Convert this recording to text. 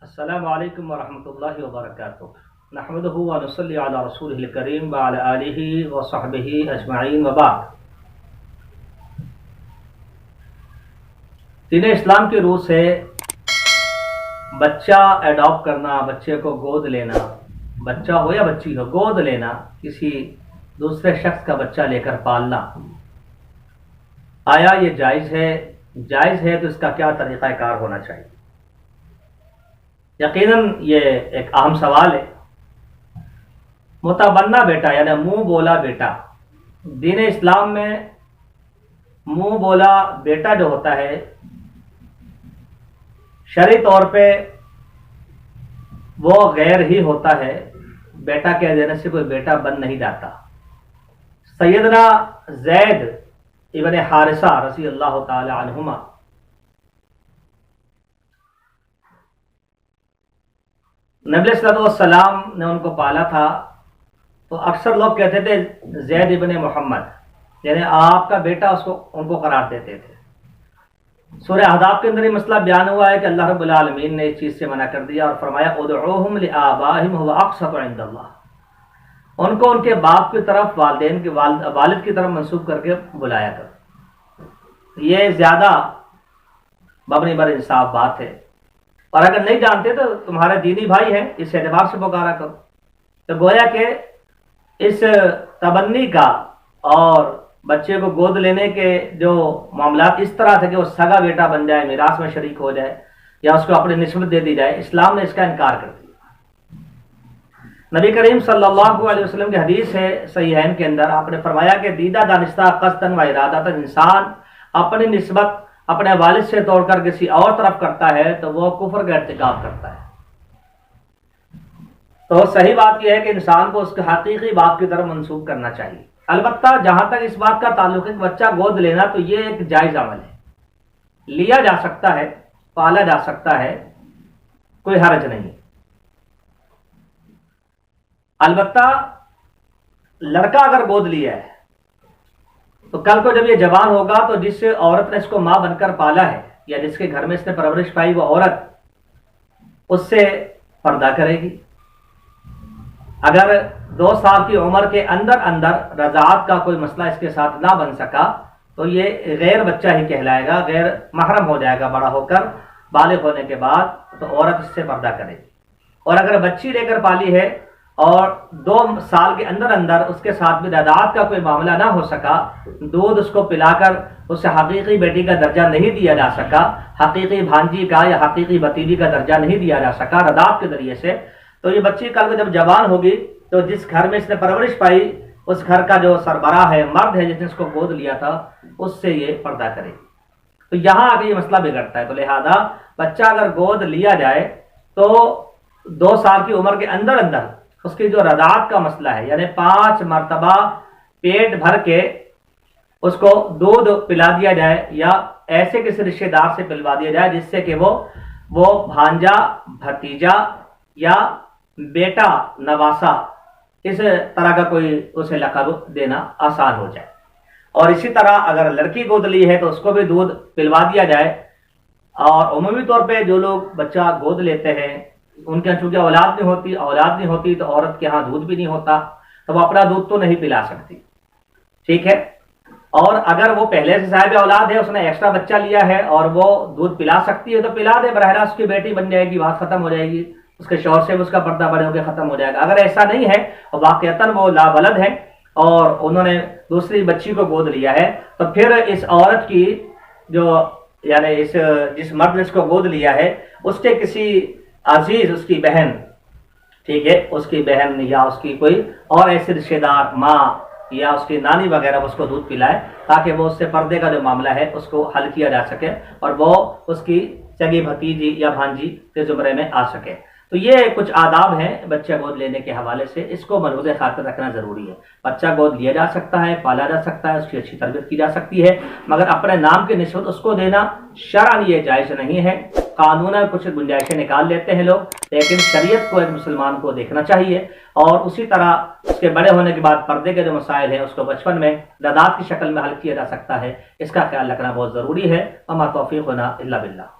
السلام علیکم ورحمۃ اللہ وبرکاتہ نحمدہ و نصلی علی رسولہ الکریم وعلی آلہ وصحبہ اجمعین وبعد۔ دین اسلام کی روح سے بچہ ایڈاپٹ کرنا، بچے کو گود لینا، بچہ ہو یا بچی ہو، گود لینا، کسی دوسرے شخص کا بچہ لے کر پالنا، آیا یہ جائز ہے؟ جائز ہے تو اس کا کیا طریقہ کار ہونا چاہیے؟ یقیناً یہ ایک اہم سوال ہے۔ متبنہ بیٹا یعنی منہ بولا بیٹا، دین اسلام میں منہ بولا بیٹا جو ہوتا ہے شرعی طور پہ وہ غیر ہی ہوتا ہے، بیٹا کہہ دینے سے کوئی بیٹا بن نہیں جاتا۔ سیدنا زید ابن حارثہ رضی اللہ تعالی عنہما نبی صلی اللہ علیہ وسلم نے ان کو پالا تھا، تو اکثر لوگ کہتے تھے زید ابن محمد، یعنی آپ کا بیٹا ان کو قرار دیتے تھے۔ سورہ احزاب کے اندر یہ مسئلہ بیان ہوا ہے کہ اللہ رب العالمین نے اس چیز سے منع کر دیا اور فرمایا ادعوہم لآبائہم هو اقسط عند اللہ، ان کو ان کے باپ کی طرف، والدین کے والد کی طرف منسوب کر کے بلایا کر۔ یہ زیادہ مبنی بر انصاف بات ہے، اور اگر نہیں جانتے تو تمہارے دینی بھائی ہیں، اس اعتبار سے پکارا کرو۔ تو گویا کہ اس تبنی کا اور بچے کو گود لینے کے جو معاملات اس طرح سے کہ وہ سگا بیٹا بن جائے، میراث میں شریک ہو جائے یا اس کو اپنی نسبت دے دی جائے، اسلام نے اس کا انکار کر دیا۔ نبی کریم صلی اللہ علیہ وسلم کی حدیث ہے صحیحین کے اندر، آپ نے فرمایا کہ دیدہ دانستہ قصداً و ارادۃ، انسان اپنی نسبت اپنے والد سے توڑ کر کسی اور طرف کرتا ہے تو وہ کفر کا ارتکاب کرتا ہے۔ تو صحیح بات یہ ہے کہ انسان کو اس کے حقیقی باپ کی طرف منسوب کرنا چاہیے۔ البتہ جہاں تک اس بات کا تعلق ہے کہ بچہ گود لینا، تو یہ ایک جائز عمل ہے، لیا جا سکتا ہے، پالا جا سکتا ہے، کوئی حرج نہیں۔ البتہ لڑکا اگر گود لیا ہے تو کل کو جب یہ جوان ہوگا تو جس عورت نے اس کو ماں بن کر پالا ہے یا جس کے گھر میں اس نے پرورش پائی، وہ عورت اس سے پردہ کرے گی۔ اگر 2 سال کی عمر کے اندر رضاعت کا کوئی مسئلہ اس کے ساتھ نہ بن سکا تو یہ غیر بچہ ہی کہلائے گا، غیر محرم ہو جائے گا۔ بڑا ہو کر بالغ ہونے کے بعد تو عورت اس سے پردہ کرے گی۔ اور اگر بچی لے کر پالی ہے اور 2 سال کے اندر اس کے ساتھ بھی رضاعت کا کوئی معاملہ نہ ہو سکا، دودھ اس کو پلا کر اسے حقیقی بیٹی کا درجہ نہیں دیا جا سکا، حقیقی بھانجی کا یا حقیقی بھتیجی کا درجہ نہیں دیا جا سکا رضاعت کے ذریعے سے، تو یہ بچی کل کو جب جوان ہوگی تو جس گھر میں اس نے پرورش پائی، اس گھر کا جو سربراہ ہے، مرد ہے جس نے اس کو گود لیا تھا، اس سے یہ پردہ کرے۔ تو یہاں آگے یہ مسئلہ بگڑتا ہے۔ تو لہذا بچہ اگر گود لیا جائے تو 2 سال کی عمر کے اندر اس کی جو رضاعت کا مسئلہ ہے، یعنی 5 مرتبہ پیٹ بھر کے اس کو دودھ پلا دیا جائے یا ایسے کسی رشتہ دار سے پلوا دیا جائے جس سے کہ وہ بھانجا، بھتیجا یا بیٹا، نواسا، اس طرح کا کوئی اسے لقب دینا آسان ہو جائے۔ اور اسی طرح اگر لڑکی گود لی ہے تو اس کو بھی دودھ پلوا دیا جائے۔ اور عمومی طور پہ جو لوگ بچہ گود لیتے ہیں ان کے چونکہ اولاد نہیں ہوتی تو عورت کے ہاں دودھ بھی نہیں ہوتا، تو وہ اپنا دودھ تو نہیں پلا سکتی، ٹھیک ہے۔ اور اگر وہ پہلے سے صاحب اولاد ہے، اس نے ایکسٹرا بچہ لیا ہے اور وہ دودھ پلا سکتی ہے تو پلا دے، براہ راست اس کی بیٹی بن جائے گی، بات ختم ہو جائے گی، اس کے شوہر سے بھی اس کا پردہ بڑے ہو کے ختم ہو جائے گا۔ اگر ایسا نہیں ہے اور واقعتاً وہ لاولد ہے اور انہوں نے دوسری بچی کو گود لیا ہے، تو پھر اس عورت کی جو یعنی جس مرد نے اس کو گود لیا ہے، اس کے کسی عزیز، اس کی بہن، ٹھیک ہے، اس کی بہن یا اس کی کوئی اور ایسے رشتہ دار، ماں یا اس کی نانی وغیرہ اس کو دودھ پلائے تاکہ وہ اس سے پردے کا جو معاملہ ہے اس کو حل کیا جا سکے اور وہ اس کی سگی بھتیجی یا بھانجی کے زمرے میں آ سکے۔ تو یہ کچھ آداب ہیں بچہ گود لینے کے حوالے سے، اس کو ملحوظ خاطر رکھنا ضروری ہے۔ بچہ گود لیا جا سکتا ہے، پالا جا سکتا ہے، اس کی اچھی تربیت کی جا سکتی ہے، مگر اپنے نام کی نسبت اس کو دینا شرعاً یہ جائز نہیں ہے۔ قانون کچھ گنجائشیں نکال لیتے ہیں لوگ، لیکن شریعت کو ایک مسلمان کو دیکھنا چاہیے۔ اور اسی طرح اس کے بڑے ہونے کے بعد پردے کے جو مسائل ہیں اس کو بچپن میں رضاعت کی شکل میں حل کیا جا سکتا ہے، اس کا خیال رکھنا بہت ضروری ہے۔ وما توفیقنا الا باللہ۔